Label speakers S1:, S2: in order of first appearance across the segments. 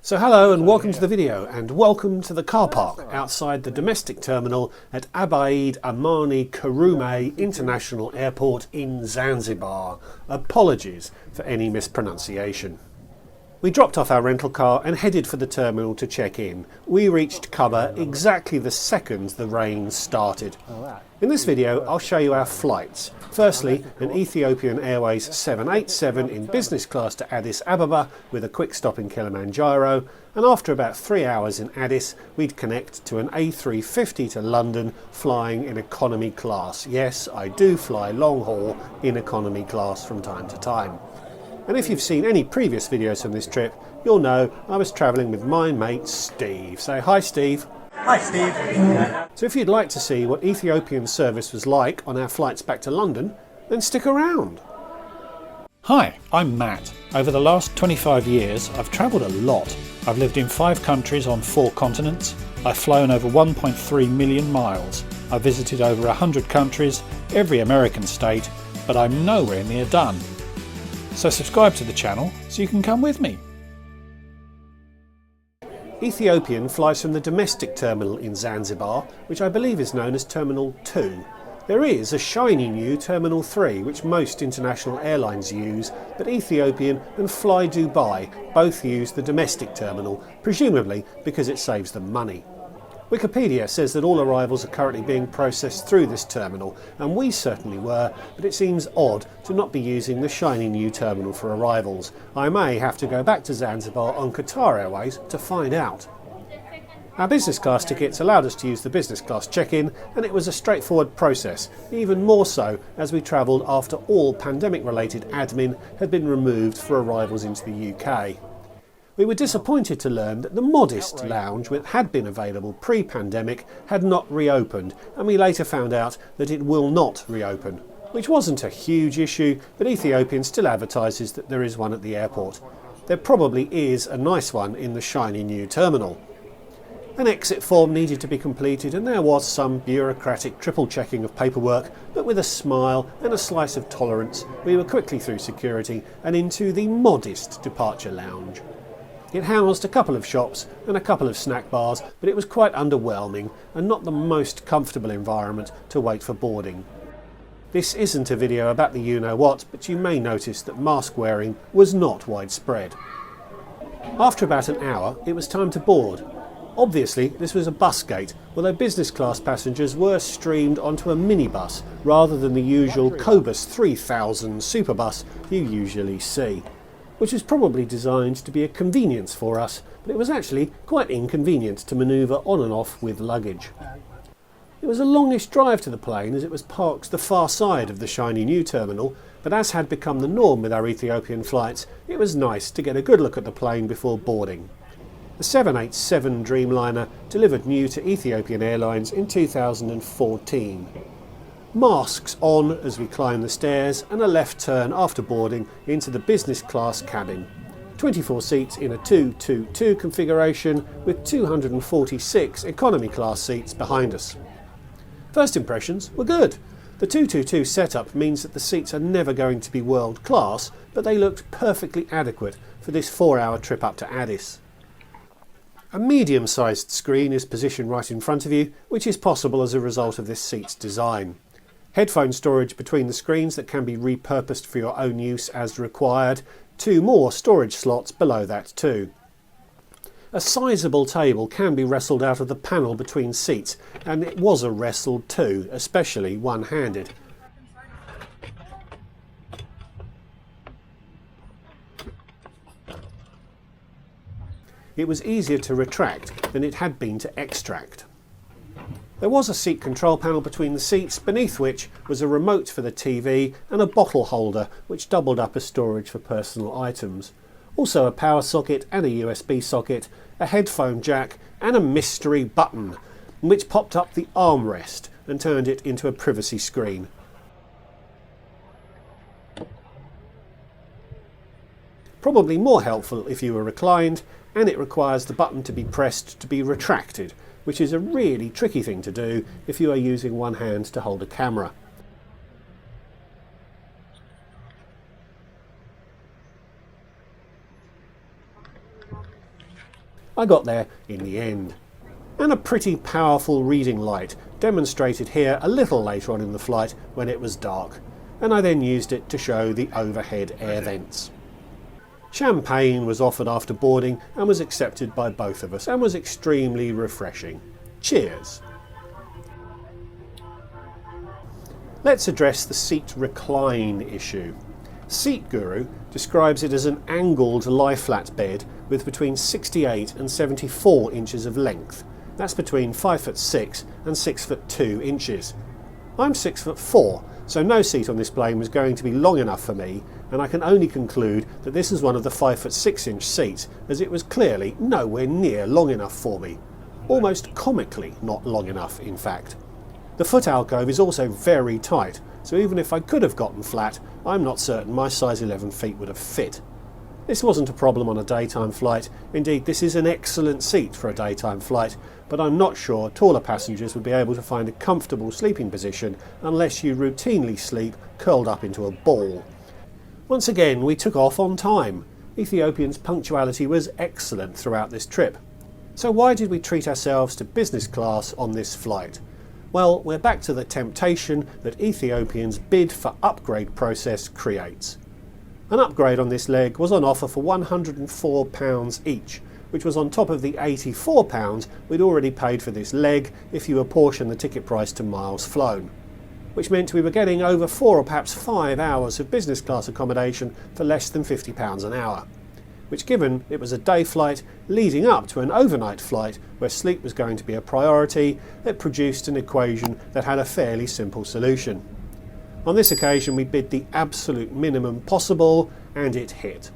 S1: So hello and welcome to the video, and welcome to the car park outside the domestic terminal at Abeid Amani Karume International Airport in Zanzibar. Apologies for any mispronunciation. We dropped off our rental car and headed for the terminal to check in. We reached cover exactly the second the rain started. In this video I'll show you our flights. Firstly, an Ethiopian Airways 787 in business class to Addis Ababa with a quick stop in Kilimanjaro, and after about 3 hours in Addis we'd connect to an A350 to London flying in economy class. Yes, I do fly long haul in economy class from time to time. And if you've seen any previous videos from this trip, you'll know I was travelling with my mate Steve. Say hi, Steve.
S2: Hi, Steve.
S1: So if you'd like to see what Ethiopian service was like on our flights back to London, then stick around.
S3: Hi, I'm Matt. Over the last 25 years, I've travelled a lot. I've lived in 5 countries on 4 continents. I've flown over 1.3 million miles. I've visited over 100 countries, every American state, but I'm nowhere near done. So subscribe to the channel so you can come with me.
S1: Ethiopian flies from the domestic terminal in Zanzibar, which I believe is known as Terminal 2. There is a shiny new Terminal 3, which most international airlines use, but Ethiopian and Fly Dubai both use the domestic terminal, presumably because it saves them money. Wikipedia says that all arrivals are currently being processed through this terminal, and we certainly were, but it seems odd to not be using the shiny new terminal for arrivals. I may have to go back to Zanzibar on Qatar Airways to find out. Our business class tickets allowed us to use the business class check-in, and it was a straightforward process, even more so as we travelled after all pandemic-related admin had been removed for arrivals into the UK. We were disappointed to learn that the Modest lounge, which had been available pre-pandemic, had not reopened, and we later found out that it will not reopen, which wasn't a huge issue, but Ethiopian still advertises that there is one at the airport. There probably is a nice one in the shiny new terminal. An exit form needed to be completed, and there was some bureaucratic triple checking of paperwork, but with a smile and a slice of tolerance we were quickly through security and into the Modest departure lounge. It housed a couple of shops and a couple of snack bars, but it was quite underwhelming and not the most comfortable environment to wait for boarding. This isn't a video about the you-know-what, but you may notice that mask wearing was not widespread. After about an hour, it was time to board. Obviously, this was a bus gate, although business class passengers were streamed onto a minibus rather than the usual Cobus 3000 superbus you usually see, which was probably designed to be a convenience for us, but it was actually quite inconvenient to manoeuvre on and off with luggage. It was a longish drive to the plane as it was parked the far side of the shiny new terminal, but as had become the norm with our Ethiopian flights, it was nice to get a good look at the plane before boarding. The 787 Dreamliner delivered new to Ethiopian Airlines in 2014. Masks on as we climb the stairs, and a left turn after boarding into the business class cabin. 24 seats in a 2-2-2 configuration with 246 economy class seats behind us. First impressions were good. The 2-2-2 setup means that the seats are never going to be world class, but they looked perfectly adequate for this 4-hour trip up to Addis. A medium-sized screen is positioned right in front of you, which is possible as a result of this seat's design. Headphone storage between the screens that can be repurposed for your own use as required. 2 more storage slots below that too. A sizable table can be wrestled out of the panel between seats, and it was a wrestle too, especially one-handed. It was easier to retract than it had been to extract. There was a seat control panel between the seats, beneath which was a remote for the TV and a bottle holder which doubled up as storage for personal items. Also a power socket and a USB socket, a headphone jack and a mystery button which popped up the armrest and turned it into a privacy screen. Probably more helpful if you were reclined, and it requires the button to be pressed to be retracted, which is a really tricky thing to do if you are using one hand to hold a camera. I got there in the end. And a pretty powerful reading light demonstrated here a little later on in the flight when it was dark, and I then used it to show the overhead air vents. Champagne was offered after boarding and was accepted by both of us and was extremely refreshing. Cheers! Let's address the seat recline issue. Seat Guru describes it as an angled lie-flat bed with between 68 and 74 inches of length. That's between 5'6" and 6'2" inches. I'm 6'4", so no seat on this plane was going to be long enough for me, and I can only conclude that this is one of the 5'6" inch seats, as it was clearly nowhere near long enough for me. Almost comically not long enough, in fact. The foot alcove is also very tight, so even if I could have gotten flat, I'm not certain my size 11 feet would have fit. This wasn't a problem on a daytime flight. Indeed, this is an excellent seat for a daytime flight, but I'm not sure taller passengers would be able to find a comfortable sleeping position unless you routinely sleep curled up into a ball. Once again, we took off on time. Ethiopian's punctuality was excellent throughout this trip. So why did we treat ourselves to business class on this flight? Well, we're back to the temptation that Ethiopian's bid for upgrade process creates. An upgrade on this leg was on offer for £104 each, which was on top of the £84 we'd already paid for this leg if you apportion the ticket price to miles flown, which meant we were getting over 4 or perhaps 5 hours of business class accommodation for less than £50 an hour, which, given it was a day flight leading up to an overnight flight where sleep was going to be a priority, it produced an equation that had a fairly simple solution. On this occasion we bid the absolute minimum possible, and it hit.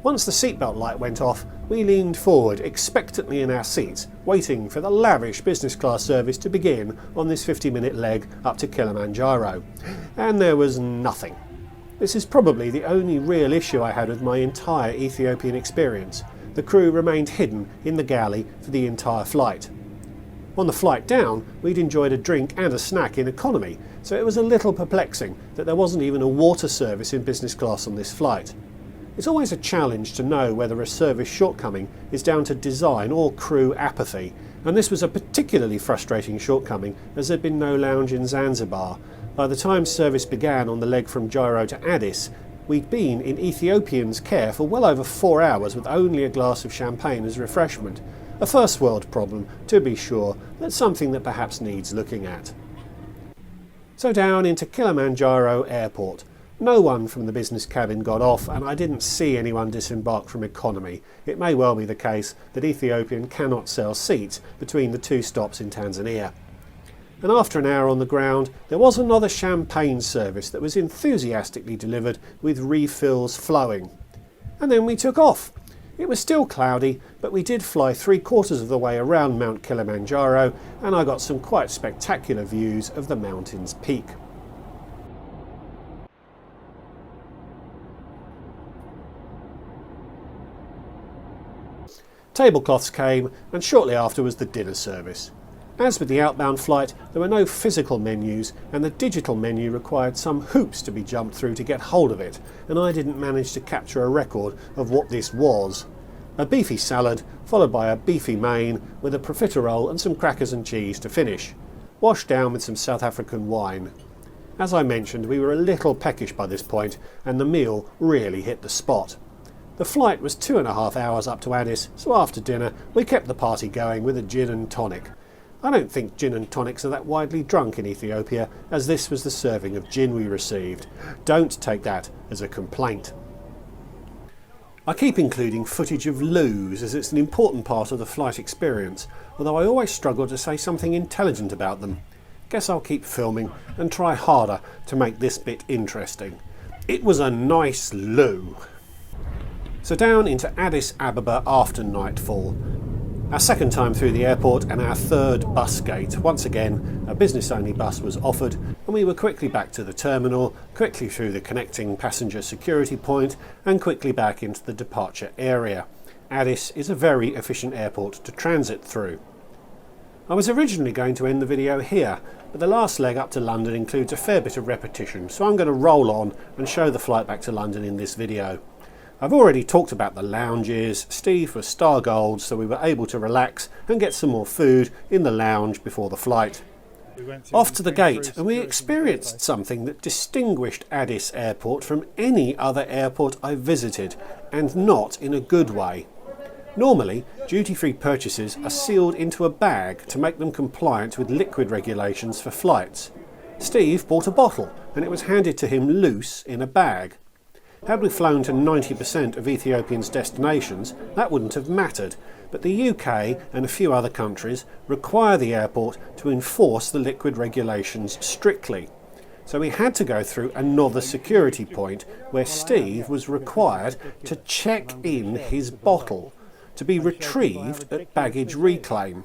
S1: Once the seatbelt light went off, we leaned forward expectantly in our seats, waiting for the lavish business class service to begin on this 50-minute leg up to Kilimanjaro. And there was nothing. This is probably the only real issue I had with my entire Ethiopian experience. The crew remained hidden in the galley for the entire flight. On the flight down, we'd enjoyed a drink and a snack in economy, so it was a little perplexing that there wasn't even a water service in business class on this flight. It's always a challenge to know whether a service shortcoming is down to design or crew apathy, and this was a particularly frustrating shortcoming as there'd been no lounge in Zanzibar. By the time service began on the leg from Cairo to Addis, we'd been in Ethiopian's care for well over 4 hours with only a glass of champagne as refreshment. A first world problem, to be sure, but something that perhaps needs looking at. So down into Kilimanjaro Airport. No one from the business cabin got off, and I didn't see anyone disembark from economy. It may well be the case that Ethiopian cannot sell seats between the 2 stops in Tanzania. And after an hour on the ground, there was another champagne service that was enthusiastically delivered with refills flowing. And then we took off. It was still cloudy, but we did fly 3/4 of the way around Mount Kilimanjaro, and I got some quite spectacular views of the mountain's peak. Tablecloths came, and shortly after was the dinner service. As with the outbound flight, there were no physical menus, and the digital menu required some hoops to be jumped through to get hold of it, and I didn't manage to capture a record of what this was. A beefy salad, followed by a beefy main, with a profiterole and some crackers and cheese to finish, washed down with some South African wine. As I mentioned, we were a little peckish by this point, and the meal really hit the spot. The flight was 2.5 hours up to Addis, so after dinner we kept the party going with a gin and tonic. I don't think gin and tonics are that widely drunk in Ethiopia, as this was the serving of gin we received. Don't take that as a complaint. I keep including footage of loos as it's an important part of the flight experience, although I always struggle to say something intelligent about them. Guess I'll keep filming and try harder to make this bit interesting. It was a nice loo. So down into Addis Ababa after nightfall. Our second time through the airport and our third bus gate. Once again, a business-only bus was offered, and we were quickly back to the terminal, quickly through the connecting passenger security point, and quickly back into the departure area. Addis is a very efficient airport to transit through. I was originally going to end the video here, but the last leg up to London includes a fair bit of repetition, so I'm going to roll on and show the flight back to London in this video. I've already talked about the lounges. Steve was star gold, so we were able to relax and get some more food in the lounge before the flight. Off to the gate, and we experienced something that distinguished Addis Airport from any other airport I visited, and not in a good way. Normally, duty-free purchases are sealed into a bag to make them compliant with liquid regulations for flights. Steve bought a bottle, and it was handed to him loose in a bag. Had we flown to 90% of Ethiopia's destinations, that wouldn't have mattered, but the UK and a few other countries require the airport to enforce the liquid regulations strictly. So we had to go through another security point where Steve was required to check in his bottle to be retrieved at baggage reclaim.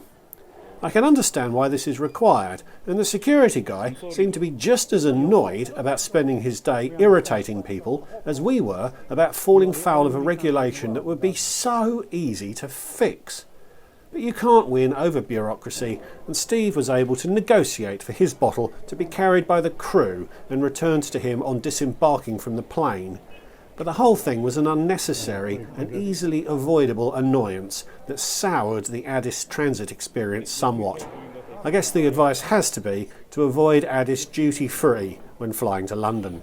S1: I can understand why this is required, and the security guy seemed to be just as annoyed about spending his day irritating people as we were about falling foul of a regulation that would be so easy to fix. But you can't win over bureaucracy, and Steve was able to negotiate for his bottle to be carried by the crew and returned to him on disembarking from the plane. But the whole thing was an unnecessary and easily avoidable annoyance that soured the Addis transit experience somewhat. I guess the advice has to be to avoid Addis duty-free when flying to London.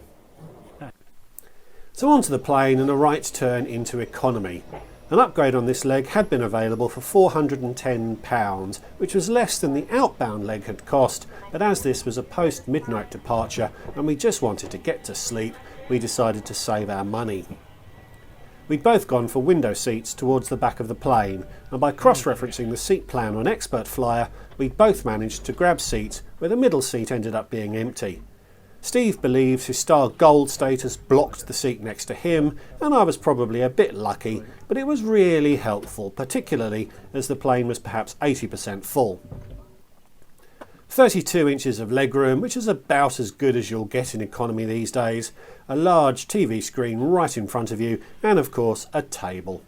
S1: So onto the plane and a right turn into economy. An upgrade on this leg had been available for £410, which was less than the outbound leg had cost, but as this was a post-midnight departure and we just wanted to get to sleep, we decided to save our money. We'd both gone for window seats towards the back of the plane, and by cross-referencing the seat plan on Expert Flyer, we'd both managed to grab seats where the middle seat ended up being empty. Steve believes his star gold status blocked the seat next to him, and I was probably a bit lucky, but it was really helpful, particularly as the plane was perhaps 80% full. 32 inches of legroom, which is about as good as you'll get in economy these days, a large TV screen right in front of you, and of course a table.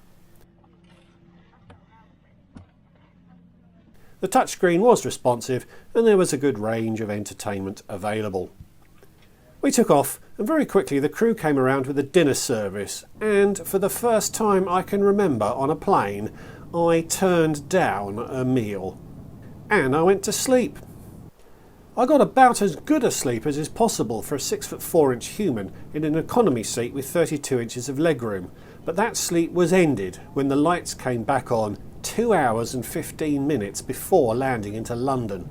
S1: The touchscreen was responsive and there was a good range of entertainment available. We took off and very quickly the crew came around with a dinner service, and for the first time I can remember on a plane, I turned down a meal. And I went to sleep. I got about as good a sleep as is possible for a 6'4" human in an economy seat with 32 inches of legroom, but that sleep was ended when the lights came back on 2 hours and 15 minutes before landing into London.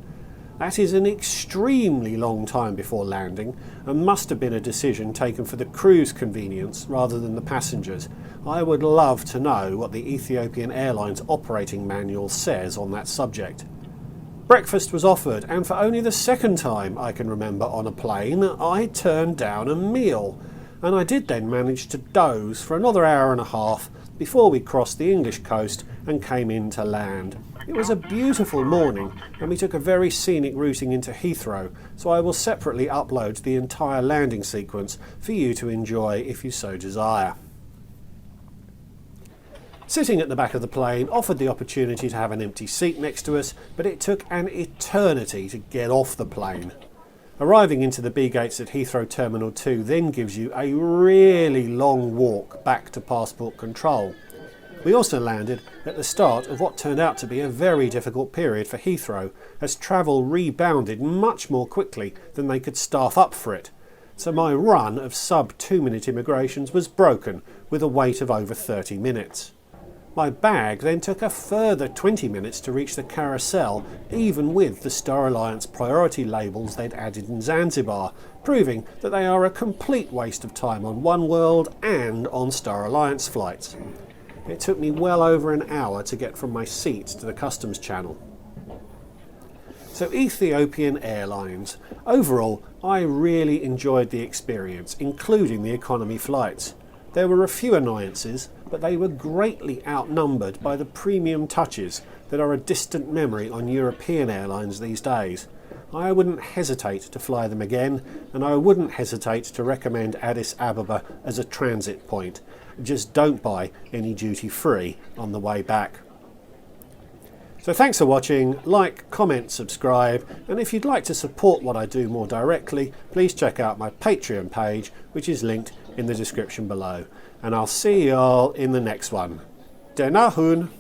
S1: That is an extremely long time before landing, and must have been a decision taken for the crew's convenience rather than the passengers. I would love to know what the Ethiopian Airlines operating manual says on that subject. Breakfast was offered, and for only the second time I can remember on a plane, I turned down a meal. And I did then manage to doze for another hour and a half before we crossed the English coast and came in to land. It was a beautiful morning, and we took a very scenic routing into Heathrow, so I will separately upload the entire landing sequence for you to enjoy if you so desire. Sitting at the back of the plane offered the opportunity to have an empty seat next to us, but it took an eternity to get off the plane. Arriving into the B gates at Heathrow Terminal 2 then gives you a really long walk back to passport control. We also landed at the start of what turned out to be a very difficult period for Heathrow, as travel rebounded much more quickly than they could staff up for it. So my run of sub 2-minute immigrations was broken with a wait of over 30 minutes. My bag then took a further 20 minutes to reach the carousel, even with the Star Alliance priority labels they'd added in Zanzibar, proving that they are a complete waste of time on oneworld and on Star Alliance flights. It took me well over an hour to get from my seat to the customs channel. So Ethiopian Airlines. Overall, I really enjoyed the experience, including the economy flights. There were a few annoyances, but they were greatly outnumbered by the premium touches that are a distant memory on European airlines these days. I wouldn't hesitate to fly them again, and I wouldn't hesitate to recommend Addis Ababa as a transit point. Just don't buy any duty-free on the way back. So thanks for watching, like, comment, subscribe, and if you'd like to support what I do more directly, please check out my Patreon page, which is linked in the description below. And I'll see you all in the next one. Denahun!